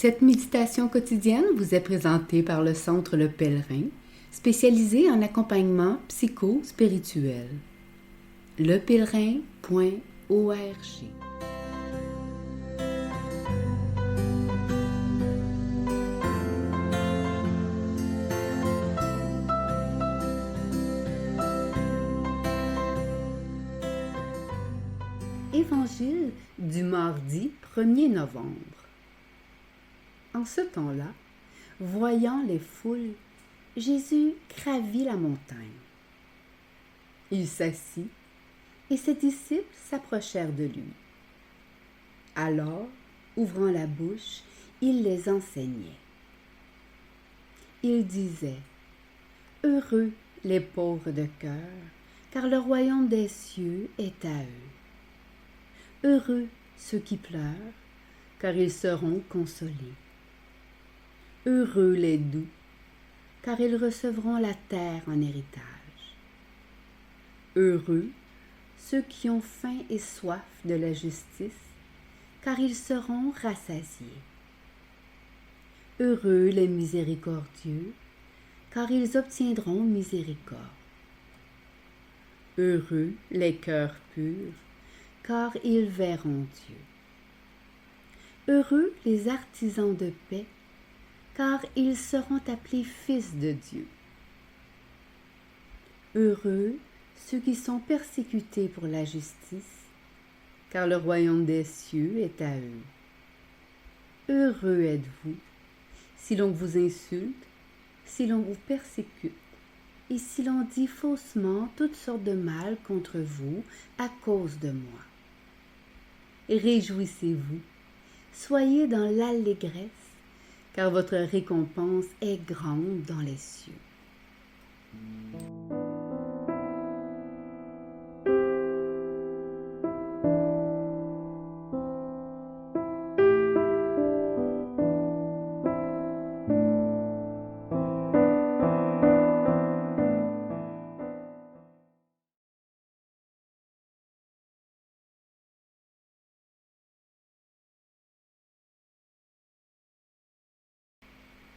Cette méditation quotidienne vous est présentée par le Centre Le Pèlerin, spécialisé en accompagnement psycho-spirituel. lepèlerin.org. Évangile du mardi 1er novembre. En ce temps-là, voyant les foules, Jésus gravit la montagne. Il s'assit et ses disciples s'approchèrent de lui. Alors, ouvrant la bouche, il les enseignait. Il disait : « Heureux les pauvres de cœur, car le royaume des cieux est à eux. Heureux ceux qui pleurent, car ils seront consolés. Heureux les doux, car ils recevront la terre en héritage. Heureux ceux qui ont faim et soif de la justice, car ils seront rassasiés. Heureux les miséricordieux, car ils obtiendront miséricorde. Heureux les cœurs purs, car ils verront Dieu. Heureux les artisans de paix, car ils seront appelés fils de Dieu. Heureux ceux qui sont persécutés pour la justice, car le royaume des cieux est à eux. Heureux êtes-vous, si l'on vous insulte, si l'on vous persécute, et si l'on dit faussement toutes sortes de mal contre vous à cause de moi. Réjouissez-vous, soyez dans l'allégresse, car votre récompense est grande dans les cieux.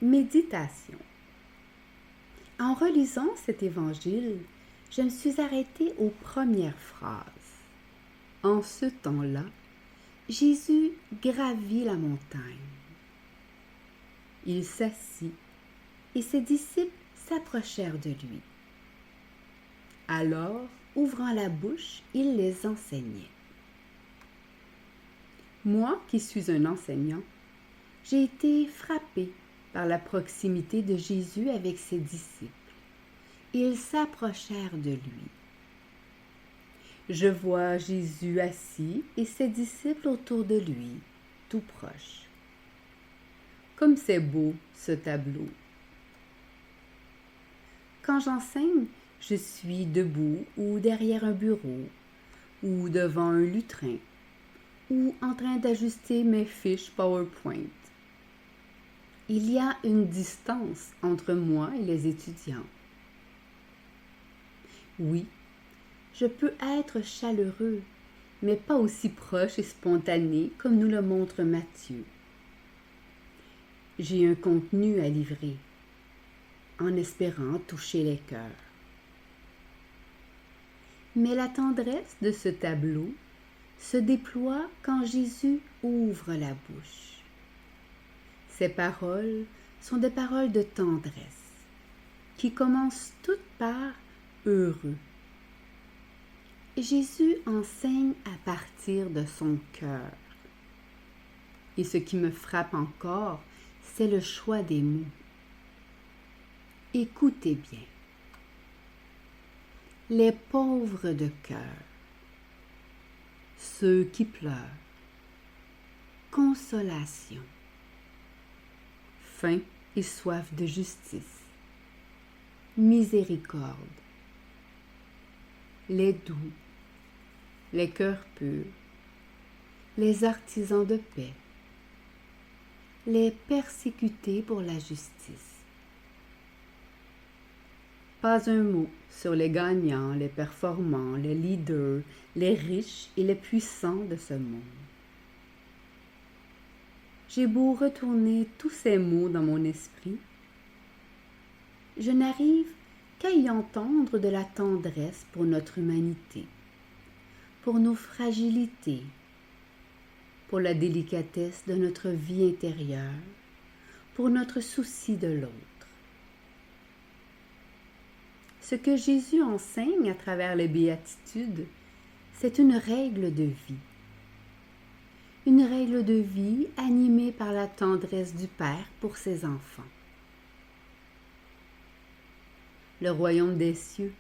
Méditation. En relisant cet évangile, je me suis arrêtée aux premières phrases. En ce temps-là, Jésus gravit la montagne. Il s'assit et ses disciples s'approchèrent de lui. Alors, ouvrant la bouche, il les enseignait. Moi qui suis un enseignant, j'ai été frappée par la proximité de Jésus avec ses disciples. Ils s'approchèrent de lui. Je vois Jésus assis et ses disciples autour de lui, tout proches. Comme c'est beau, ce tableau. Quand j'enseigne, je suis debout ou derrière un bureau, ou devant un lutrin, ou en train d'ajuster mes fiches PowerPoint. Il y a une distance entre moi et les étudiants. Oui, je peux être chaleureux, mais pas aussi proche et spontané comme nous le montre Matthieu. J'ai un contenu à livrer, en espérant toucher les cœurs. Mais la tendresse de ce tableau se déploie quand Jésus ouvre la bouche. Ces paroles sont des paroles de tendresse, qui commencent toutes par « heureux ». Jésus enseigne à partir de son cœur. Et ce qui me frappe encore, c'est le choix des mots. Écoutez bien. Les pauvres de cœur, ceux qui pleurent, consolation, faim et soif de justice, miséricorde, les doux, les cœurs purs, les artisans de paix, les persécutés pour la justice. Pas un mot sur les gagnants, les performants, les leaders, les riches et les puissants de ce monde. j'ai beau retourner tous ces mots dans mon esprit, je n'arrive qu'à y entendre de la tendresse pour notre humanité, pour nos fragilités, pour la délicatesse de notre vie intérieure, pour notre souci de l'autre. Ce que Jésus enseigne à travers les béatitudes, c'est une règle de vie. Une règle de vie animée par la tendresse du Père pour ses enfants. Le royaume des cieux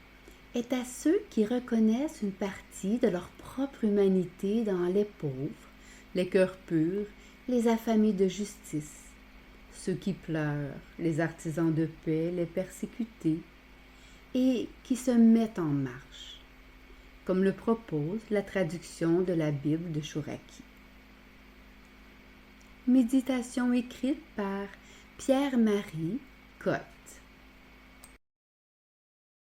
est à ceux qui reconnaissent une partie de leur propre humanité dans les pauvres, les cœurs purs, les affamés de justice, ceux qui pleurent, les artisans de paix, les persécutés, et qui se mettent en marche, comme le propose la traduction de la Bible de Chouraki. Méditation écrite par Pierre-Marie Cotte.